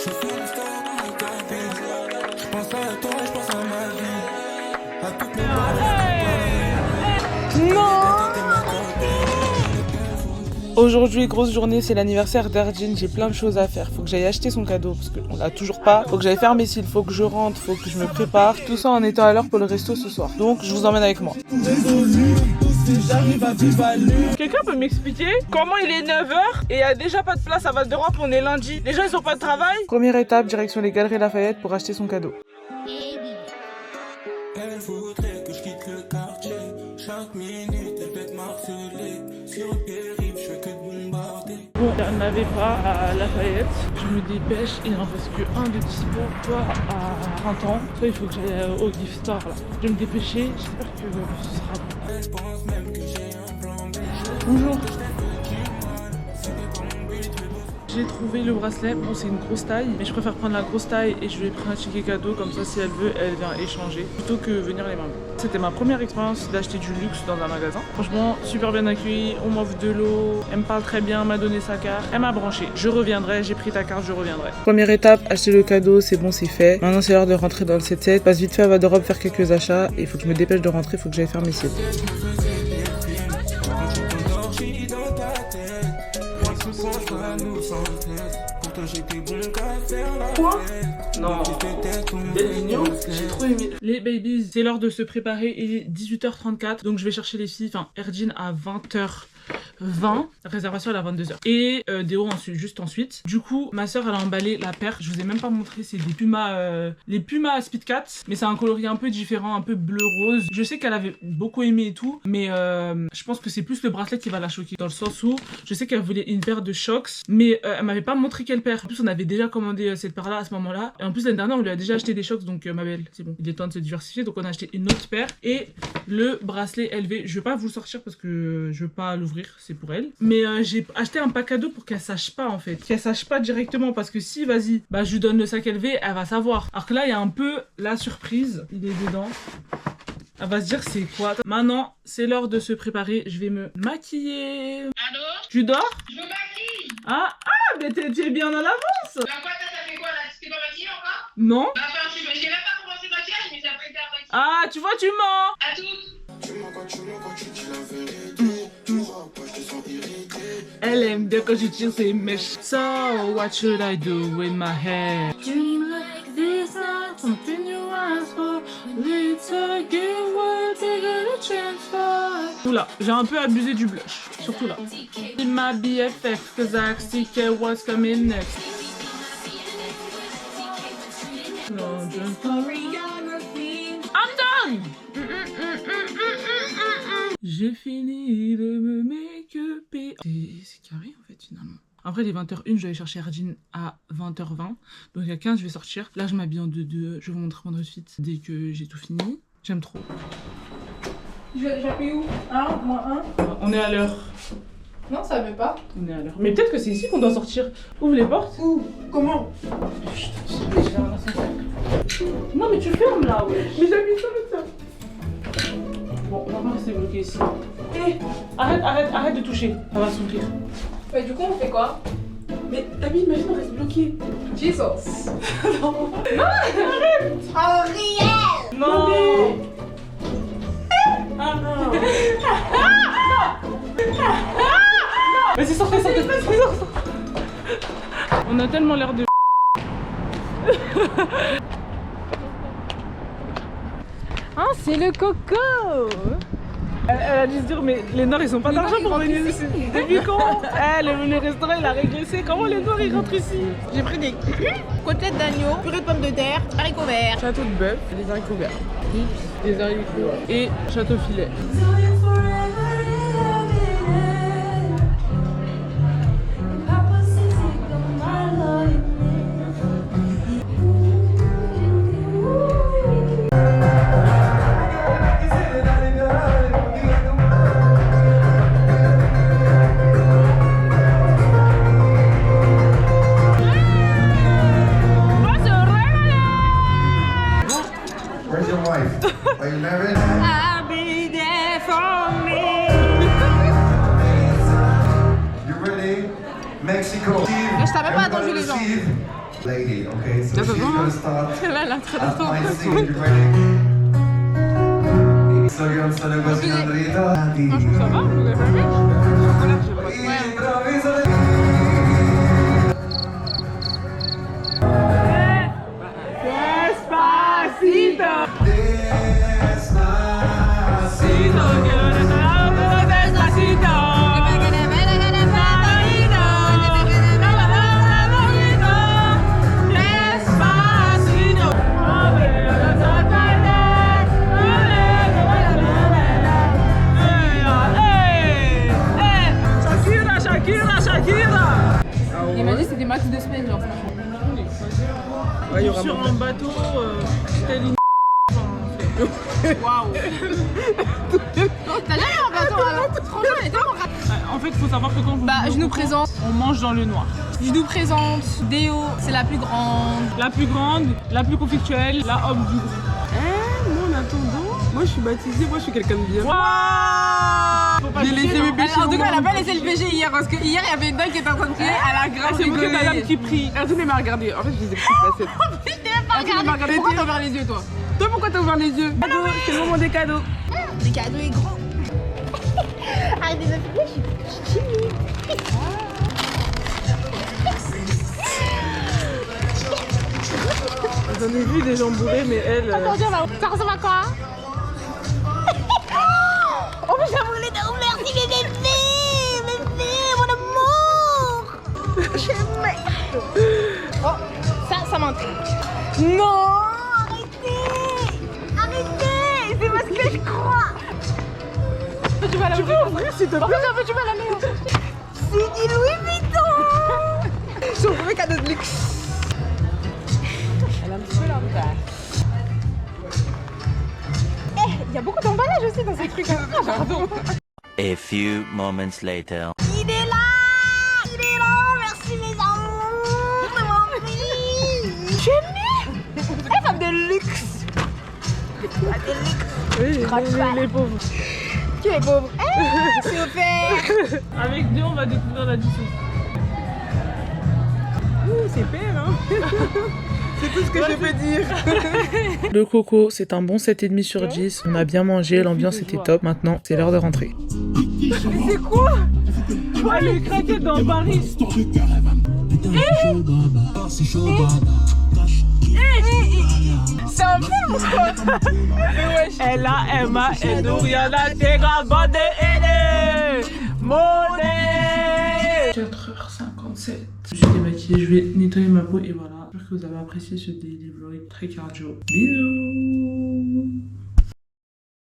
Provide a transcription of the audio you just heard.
Je pense à toi, je pense à ma vie. À toutes mes Non. Aujourd'hui, grosse journée, c'est l'anniversaire d'Erdine, j'ai plein de choses à faire. Faut que j'aille acheter son cadeau parce qu'on l'a toujours pas. Faut que j'aille faire mes cils, faut que je rentre, faut que je me prépare. Tout ça en étant à l'heure pour le resto ce soir. Donc je vous emmène avec moi. Quelqu'un peut m'expliquer comment il est 9h et il y a déjà pas de place à Val d'Europe, on est lundi. Les gens ils sont pas de travail. Première étape, direction les Galeries Lafayette pour acheter son cadeau. Elle voudrait que je quitte le quartier. Chaque minute, elle peut être marcelée. Sur le périph', je fais que de bombarder. Bon, il n'y en avait pas à Lafayette. Je me dépêche, il n'en reste que un de dispo, soit à printemps, soit il faut que j'aille au gift store là. Je vais me dépêcher, j'espère que ce sera bon. Elle pense même que j'ai un plan B. Bonjour. J'ai trouvé le bracelet, bon c'est une grosse taille, mais je préfère prendre la grosse taille et je vais prendre un ticket cadeau, comme ça si elle veut, elle vient échanger, plutôt que venir les mains vides. C'était ma première expérience d'acheter du luxe dans un magasin. Franchement, super bien accueilli, on m'offre de l'eau, elle me parle très bien, m'a donné sa carte, elle m'a branché. Je reviendrai, j'ai pris ta carte, je reviendrai. Première étape, acheter le cadeau, c'est bon, c'est fait. Maintenant c'est l'heure de rentrer dans le 7-7, passe vite fait à Val d'Europe faire quelques achats, et il faut que je me dépêche de rentrer, il faut que j'aille faire mes cils. Quoi? Non. J'ai trop aimé. Les babies, c'est l'heure de se préparer. Il est 18h34. Donc je vais chercher les filles. Enfin, Erdine à 20h20. Réservation à la 22h. Et Déo ensuite, juste ensuite. Du coup, ma soeur elle a emballé la paire. Je vous ai même pas montré. C'est des Puma. Les Puma Speed Cat. Mais c'est un coloris un peu différent. Un peu bleu rose. Je sais qu'elle avait beaucoup aimé et tout. Mais je pense que c'est plus le bracelet qui va la choquer. Dans le sens où je sais qu'elle voulait une paire de Shox. Mais elle m'avait pas montré quelle paire. En plus, on avait déjà commandé cette paire là à ce moment là. Et en plus, l'année dernière, on lui a déjà acheté des Shox. Donc ma belle, c'est bon. Il est temps de se diversifier. Donc on a acheté une autre paire. Et le bracelet LV. Je vais pas vous le sortir parce que je veux pas l'ouvrir. C'est pour elle. Mais j'ai acheté un pack cadeau pour qu'elle sache pas en fait. Qu'elle sache pas directement. Parce que si, vas-y, bah je lui donne le sac LV, elle va savoir. Alors que là, il y a un peu la surprise. Il est dedans. Elle va se dire c'est quoi. Maintenant, c'est l'heure de se préparer. Je vais me maquiller. Allô? Tu dors? Je me maquille. Ah, mais t'es bien en avance. Bah quoi, t'as fait quoi là? Tu t'es pas maquillée encore? Non. Bah enfin, j'ai même pas commencé le maquillage, mais j'ai apprêté à maquiller. Ah, tu vois, tu mens. À toutes. Tu mens quand tu dis la vérité. Tu crois pas, je te sens irrité. Elle aime bien quand je tire ses mèches. So, what should I do with my hair? Dream like this, not something you ask for. Little girl, what bigger to transfer. Oula, j'ai un peu abusé du blush. Surtout là. In my BFF, cause I see what's coming next. No, just I'm done! J'ai fini de me make-upper. C'est carré en fait finalement. Après les 20h01, je vais aller chercher Erdine à 20h20. Donc à 15, je vais sortir. Là, je m'habille en 2-2. Je vais vous montrer mon outfit dès que j'ai tout fini. J'aime trop. J'appuie où? 1, moins 1. On est à l'heure. Non, ça veut pas. On est à l'heure. Mais peut-être que c'est ici qu'on doit sortir. Ouvre les portes. Où? Comment? Non mais tu fermes là, ouais. Mais j'appuie sur le ça. Bon, on va pas rester bloqué ici. Hé, arrête de toucher. Ça va s'ouvrir. Mais du coup, on fait quoi? Mais Tabi, imagine on reste bloqué. Jesus. Non, Ariel. non. Ah non. Vas-y, sortez. On a tellement l'air de... Ah, c'est le coco. Elle a dû se dire, mais les Noirs ils sont pas d'argent pour venir ici. Depuis quand? Le restaurant il a régressé. Comment les Noirs ils rentrent ici? J'ai pris des côtelettes d'agneau, purée de pommes de terre, haricots verts. Château de bœuf, des haricots verts. Des haricots et château filet. Where's your wife? Are you married? I'll be there for me. You ready? Mexico. Mais je t'avais pas attendu les gens. lady, okay? So That's she's a gonna start Elle a très at my longtemps. scene wedding. So io non sono così andrita. Franchement, ça va, vous avez pas aimé? Voilà, je vois. Il m'a dit c'était max 2 semaines, genre franchement. Ouais, sur un bateau, tel une. Waouh. T'as jamais un bateau alors? Franchement, elle est tellement rapide. En fait, il faut savoir que quand Bah, je nous présente. on mange dans le noir. Je nous présente. Déo, c'est la plus grande. La plus grande, la plus conflictuelle, la homme du groupe. Moi en attendant, moi je suis baptisée, moi je suis quelqu'un de bien. J'ai laissé mes péchés. En tout cas, elle a pas laissé le PG hier parce que hier il y avait une dame qui était en train de crier. Elle a grave C'est rigolé. la dame qui prie. Personne ne m'a regardé. En fait, je les ai pris facettes. Je t'ai même pas regardé. Pourquoi t'as ouvert les yeux, toi? Toi, pourquoi t'as ouvert les yeux? Cadeau, c'est le moment des cadeaux. Le cadeau est grand. Arrête de m'appeler, je suis timide. J'en ai vu des gens bourrés, mais elle. Aujourd'hui, ça ressemble à quoi? Oh, mais j'ai voulu de merci mes bébés, mon amour. Je m'aime. Oh, ça m'intrigue. Non, arrêtez, c'est parce que je crois. Tu peux ouvrir s'il te plaît? Tu vas la mettre. C'est du Louis Vuitton. C'est mon premier cadeau de luxe. Elle a un petit peu l'emballage. Il y a beaucoup d'emballage aussi dans ces trucs. Ah, pardon. A few moments later. Il est là, merci mes amours de mon pays. Jenny, femme de luxe. Femme de luxe. Oui, les pauvres. Qui est pauvre? C'est offert. Avec deux, on va découvrir l'addition. C'est père, hein. C'est tout ce que je peux dire. Le coco, c'est un bon 7,5 sur 10. On a bien mangé, l'ambiance était top. Maintenant, c'est l'heure de rentrer. C'est quoi? Ouais, les craquettes dans Paris. C'est un film quoi. L-A-M-A, nous y'en a des grandes bandes de monnaie. 4h57. Je suis démaquillée, je vais nettoyer ma peau et voilà. J'espère que vous avez apprécié ce daily vlog très cardio. Bisous.